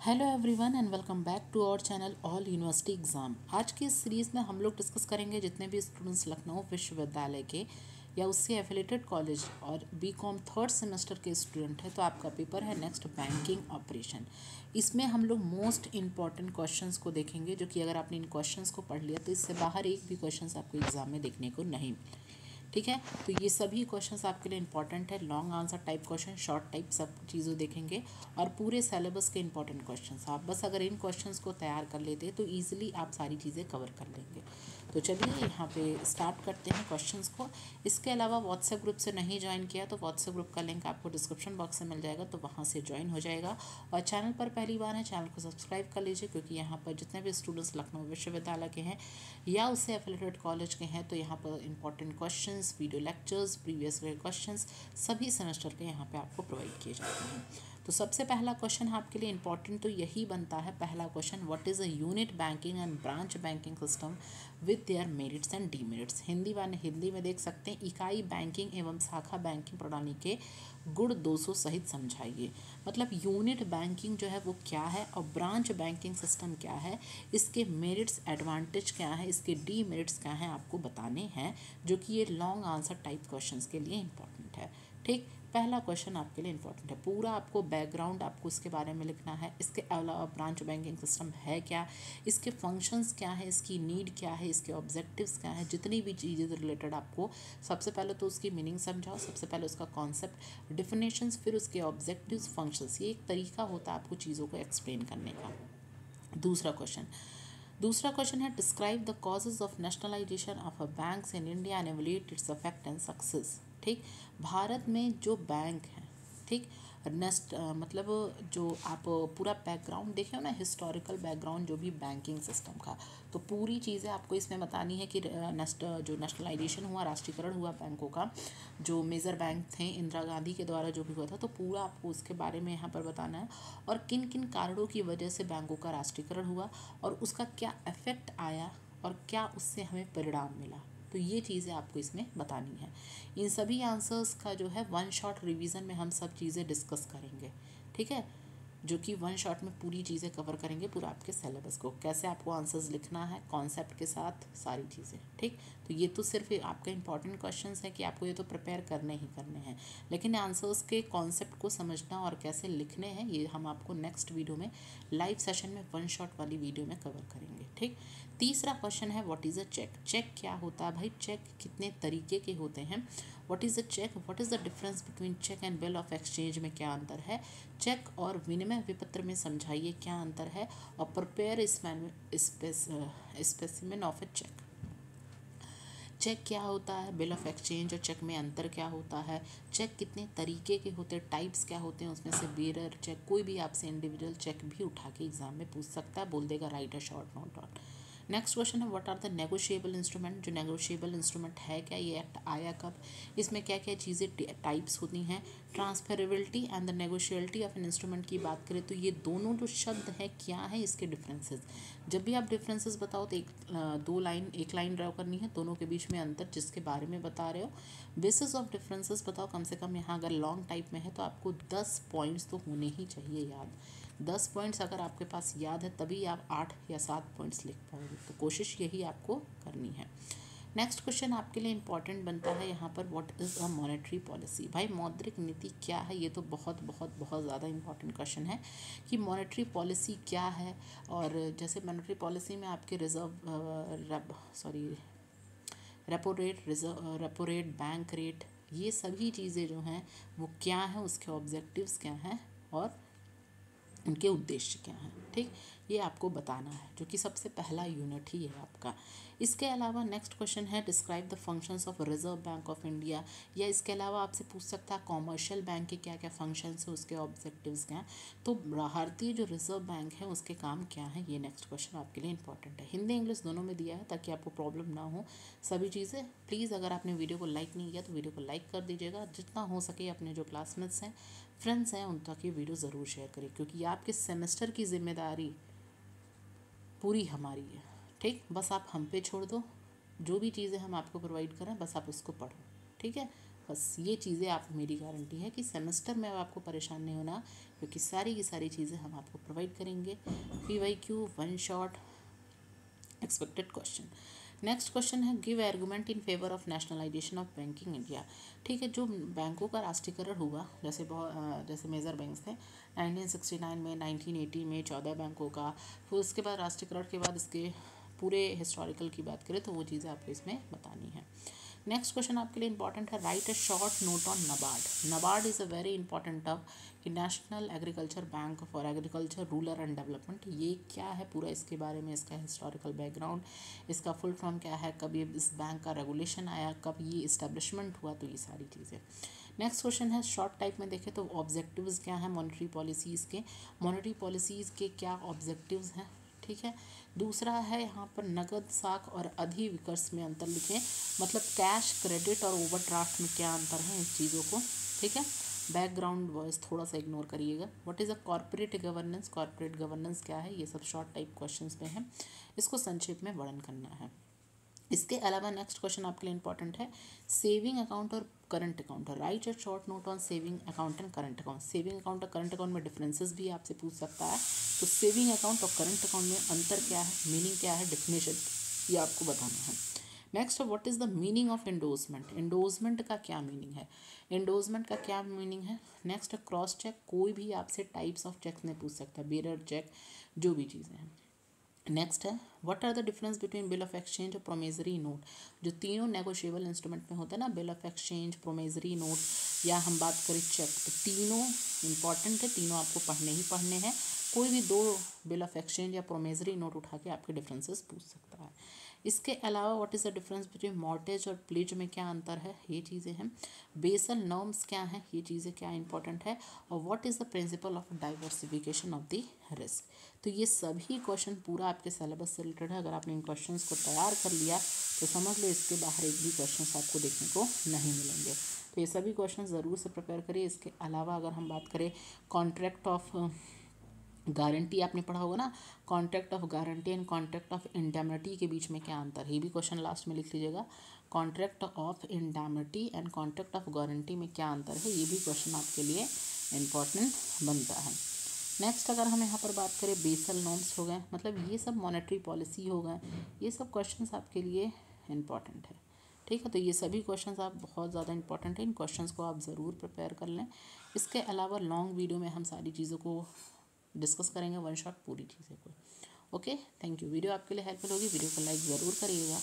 Hello everyone and welcome back to our channel all university exam. आज की इस series में हम लोग डिस्कस करेंगे जितने भी स्टूडेंट्स लखनऊ विश्वविद्यालय के या उससे एफिलेटेड कॉलेज और बीकॉम थर्ड सेमेस्टर के स्टूडेंट हैं, तो आपका पेपर है नेक्स्ट बैंकिंग ऑपरेशन। इसमें हम लोग मोस्ट इंपॉर्टेंट क्वेश्चंस को देखेंगे, जो कि अगर आपने इन क्वेश्चंस को पढ़ लिया तो इससे बाहर एक भी क्वेश्चंस आपको एग्जाम में देखने को नहीं मिले। ठीक है, तो ये सभी क्वेश्चंस आपके लिए इंपॉर्टेंट है। Long answer type question, short type, सब चीज़ें देखेंगे और पूरे सिलेबस के इंपॉर्टेंट क्वेश्चंस। आप बस अगर इन क्वेश्चंस को तैयार कर लेते तो ईजिली आप सारी चीज़ें कवर कर लेंगे। तो चलिए यहाँ पे स्टार्ट करते हैं क्वेश्चंस को। इसके अलावा व्हाट्सएप ग्रुप से नहीं ज्वाइन किया तो व्हाट्सएप ग्रुप का लिंक आपको डिस्क्रिप्शन बॉक्स में मिल जाएगा, तो वहाँ से ज्वाइन हो जाएगा। और चैनल पर पहली बार है, चैनल को सब्सक्राइब कर लीजिए, क्योंकि यहाँ पर जितने भी स्टूडेंट्स लखनऊ विश्वविद्यालय के हैं या उससे एफिलेटेड कॉलेज के हैं, तो यहाँ पर important questions, video lectures, previous year questions सभी सेमेस्टर के यहाँ पे आपको प्रोवाइड किए जाते हैं। तो सबसे पहला क्वेश्चन आपके लिए इंपॉर्टेंट तो यही बनता है। पहला question, what is a unit banking and branch banking system with their merits and demerits. Hindi में देख सकते हैं, इकाई बैंकिंग एवं शाखा बैंकिंग प्रणाली के गुण दोषों सहित समझाइए। मतलब यूनिट बैंकिंग जो है वो क्या है और ब्रांच बैंकिंग सिस्टम क्या है, इसके मेरिट्स एडवांटेज क्या है, इसके डीमेरिट्स क्या हैं, आपको बताने हैं, जो कि ये लॉन्ग आंसर टाइप क्वेश्चंस के लिए इंपॉर्टेंट है। ठीक, पहला क्वेश्चन आपके लिए इंपॉर्टेंट है। पूरा आपको बैकग्राउंड आपको इसके बारे में लिखना है। इसके अलावा ब्रांच बैंकिंग सिस्टम है क्या, इसके फंक्शंस क्या है, इसकी नीड क्या है, इसके ऑब्जेक्टिव्स क्या है, जितनी भी चीज़ें रिलेटेड आपको सबसे पहले तो उसकी मीनिंग समझाओ, सबसे पहले उसका कॉन्सेप्ट, डिफिनेशंस, फिर उसके ऑब्जेक्टिव्स, फंक्शंस। ये एक तरीका होता है आपको चीज़ों को एक्सप्लेन करने का। दूसरा क्वेश्चन है, describe the causes of nationalization of a banks in India and evaluate its effect and success. ठीक, भारत में जो बैंक हैं, ठीक, मतलब जो आप पूरा बैकग्राउंड देखें ना, हिस्टोरिकल बैकग्राउंड जो भी बैंकिंग सिस्टम का, तो पूरी चीज़ें आपको इसमें बतानी है कि जो नेशनलाइजेशन हुआ, राष्ट्रीयकरण हुआ बैंकों का, जो मेजर बैंक थे इंदिरा गांधी के द्वारा जो भी हुआ था, तो पूरा आपको उसके बारे में यहाँ पर बताना है और किन किन कारणों की वजह से बैंकों का राष्ट्रीयकरण हुआ और उसका क्या इफेक्ट आया और क्या उससे हमें परिणाम मिला। तो ये चीज़ें आपको इसमें बतानी है। इन सभी आंसर्स का जो है वन शॉट रिवीजन में हम सब चीज़ें डिस्कस करेंगे। ठीक है, जो कि वन शॉट में पूरी चीज़ें कवर करेंगे, पूरा आपके सिलेबस को, कैसे आपको आंसर्स लिखना है, कॉन्सेप्ट के साथ सारी चीज़ें। ठीक, तो ये तो सिर्फ आपका इंपॉर्टेंट क्वेश्चंस है कि आपको ये तो प्रिपेयर करने ही करने हैं, लेकिन आंसर्स के कॉन्सेप्ट को समझना और कैसे लिखने हैं ये हम आपको नेक्स्ट वीडियो में, लाइव सेशन में, वन शॉट वाली वीडियो में कवर करेंगे। ठीक, तीसरा क्वेश्चन है, what is a check. Check क्या होता है भाई, चेक कितने तरीके के होते हैं, what is a check, what is the difference between check and bill of exchange में क्या अंतर है, चेक और विनिमय विपत्र में समझाइए क्या अंतर है, और prepare specimen of a check. Check क्या होता है, बिल ऑफ एक्सचेंज और चेक में अंतर क्या होता है, चेक कितने तरीके के होते हैं, टाइप्स क्या होते हैं उसमें से, बेरर चेक, कोई भी आपसे इंडिविजुअल चेक भी उठा के एग्जाम में पूछ सकता है, बोल देगा right a short note on. Next question है, what are the negotiable instrument. जो नेगोशिएबल इंस्ट्रूमेंट है क्या, ये एक्ट आया कब, इसमें क्या क्या चीज़ें टाइप्स होती हैं, transferability and the negotiability of an instrument की बात करें तो ये दोनों जो शब्द हैं क्या है, इसके डिफरेंसेस। जब भी आप डिफरेंसेस बताओ तो एक लाइन ड्रा करनी है, दोनों के बीच में अंतर जिसके बारे में बता रहे हो। बेसिस ऑफ डिफरेंसेस बताओ, कम से कम यहाँ अगर लॉन्ग टाइप में है तो आपको 10 पॉइंट्स तो होने ही चाहिए याद। 10 पॉइंट्स अगर आपके पास याद है तभी आप 8 या 7 पॉइंट्स लिख पाओगे, तो कोशिश यही आपको करनी है। नेक्स्ट क्वेश्चन आपके लिए इंपॉर्टेंट बनता है यहाँ पर, what is a monetary policy. भाई मौद्रिक नीति क्या है, ये तो बहुत बहुत बहुत ज़्यादा इंपॉर्टेंट क्वेश्चन है कि मॉनेटरी पॉलिसी क्या है। और जैसे मॉनेटरी पॉलिसी में आपके रेपो रेट, बैंक रेट, ये सभी चीज़ें जो हैं वो क्या हैं, उसके ऑब्जेक्टिव्स क्या हैं और उनके उद्देश्य क्या हैं। ठीक, ये आपको बताना है, जो कि सबसे पहला यूनिट ही है आपका। इसके अलावा नेक्स्ट क्वेश्चन है, describe the functions of reserve bank of India, या इसके अलावा आपसे पूछ सकता है कॉमर्शियल बैंक के क्या क्या फंक्शंस है, उसके ऑब्जेक्टिव्स क्या हैं। तो भारतीय जो रिजर्व बैंक है उसके काम क्या है, ये नेक्स्ट क्वेश्चन आपके लिए इंपॉर्टेंट है। हिंदी इंग्लिश दोनों में दिया है ताकि आपको प्रॉब्लम ना हो सभी चीज़ें। प्लीज़ अगर आपने वीडियो को लाइक नहीं किया तो वीडियो को लाइक कर दीजिएगा, जितना हो सके अपने जो क्लासमेट्स हैं, फ्रेंड्स हैं, उन तक ये वीडियो ज़रूर शेयर करें, क्योंकि आपके सेमेस्टर की जिम्मेदारी पूरी हमारी है। ठीक, बस आप हम पे छोड़ दो, जो भी चीज़ें हम आपको प्रोवाइड करें बस आप उसको पढ़ो। ठीक है, बस ये चीज़ें आप, मेरी गारंटी है कि सेमेस्टर में अब आपको परेशान नहीं होना, क्योंकि सारी की सारी चीज़ें हम आपको प्रोवाइड करेंगे। PYQ one shot expected question. Next question है give argument in favour of nationalization of banking India. ठीक है, जो बैंकों का राष्ट्रीयकरण हुआ, जैसे मेजर बैंक्स थे 1969 में, 1980 में 14 बैंकों का, फिर उसके बाद राष्ट्रीयकरण के बाद इसके पूरे हिस्टोरिकल की बात करें तो वो चीज़ें आपको इसमें बतानी है। नेक्स्ट क्वेश्चन आपके लिए इंपॉर्टेंट है right a short note on NABARD. NABARD is a very important term कि national agriculture bank for agriculture rural and development. ये क्या है पूरा, इसके बारे में इसका हिस्टोरिकल बैकग्राउंड, इसका फुल फॉर्म क्या है, कब ये इस बैंक का रेगुलेशन आया, कब ये इस्टेब्लिशमेंट हुआ, तो ये सारी चीज़ें। नेक्स्ट क्वेश्चन है शॉर्ट टाइप में देखें तो ऑब्जेक्टिव्स क्या है मॉनेटरी पॉलिसीज़ के, मॉनेटरी पॉलिसीज़ के क्या ऑब्जेक्टिव्स हैं। ठीक है, दूसरा है यहाँ पर नगद साख और अधिविकर्ष में अंतर लिखें, मतलब कैश, क्रेडिट और ओवरड्राफ्ट में क्या अंतर है, इन चीज़ों को। ठीक है, बैकग्राउंड वॉइस थोड़ा सा इग्नोर करिएगा। What is a corporate governance, corporate governance क्या है, ये सब शॉर्ट टाइप क्वेश्चंस में है, इसको संक्षेप में वर्णन करना है। इसके अलावा नेक्स्ट क्वेश्चन आपके लिए इंपॉर्टेंट है सेविंग अकाउंट और current account. Right a short note on saving account and current account. Saving account और करंट अकाउंट में डिफरेंसेस भी आपसे पूछ सकता है, तो सेविंग अकाउंट और करंट अकाउंट में अंतर क्या है, मीनिंग क्या है, डेफिनेशन, ये आपको बताना है। Next, what is the meaning of endorsement. Endorsement का क्या मीनिंग है, एंडोर्समेंट का क्या मीनिंग है। नेक्स्ट, क्रॉस चेक, कोई भी आपसे टाइप्स ऑफ चेक्स नहीं पूछ सकता, बेरर चेक, जो भी चीज़ें हैं। नेक्स्ट है what are the difference between bill of exchange और प्रोमेजरी नोट। जो तीनों नेगोशिएबल इंस्ट्रूमेंट में होता है ना, बिल ऑफ एक्सचेंज, प्रोमेजरी नोट, या हम बात करें चेक, तो तीनों इंपॉर्टेंट है, तीनों आपको पढ़ने ही पढ़ने हैं। कोई भी दो बिल ऑफ एक्सचेंज या प्रोमेजरी नोट उठा के आपके डिफरेंसेस पूछ सकता है। इसके अलावा what is the difference between mortgage और प्लेज में क्या अंतर है, ये चीज़ें हैं। बेसल नॉर्म्स क्या हैं, ये चीज़ें क्या इंपॉर्टेंट है। और what is the principle of diversification of the risk. तो ये सभी क्वेश्चन पूरा आपके सिलेबस से रिलेटेड है। अगर आपने इन क्वेश्चंस को तैयार कर लिया तो समझ लो इसके बाहर एक भी क्वेश्चंस आपको देखने को नहीं मिलेंगे। तो ये सभी क्वेश्चन ज़रूर से प्रिपेयर करिए। इसके अलावा अगर हम बात करें कॉन्ट्रैक्ट ऑफ गारंटी, आपने पढ़ा होगा ना, contract of guarantee and contract of indemnity के बीच में क्या अंतर है, ये भी क्वेश्चन लास्ट में लिख लीजिएगा। Contract of indemnity and contract of guarantee में क्या अंतर है, ये भी क्वेश्चन आपके लिए इम्पॉर्टेंट बनता है। नेक्स्ट, अगर हम यहाँ पर बात करें बेसल नॉर्म्स हो गए, मतलब ये सब मॉनेटरी पॉलिसी हो गए, ये सब क्वेश्चंस आपके लिए इम्पॉर्टेंट है। ठीक है, तो ये सभी क्वेश्चंस आप बहुत ज़्यादा इंपॉर्टेंट है, इन क्वेश्चंस को आप ज़रूर प्रिपेयर कर लें। इसके अलावा लॉन्ग वीडियो में हम सारी चीज़ों को डिस्कस करेंगे वन शॉट पूरी चीज़ें को। Okay, thank you. वीडियो आपके लिए हेल्पफुल होगी, वीडियो को लाइक ज़रूर करिएगा।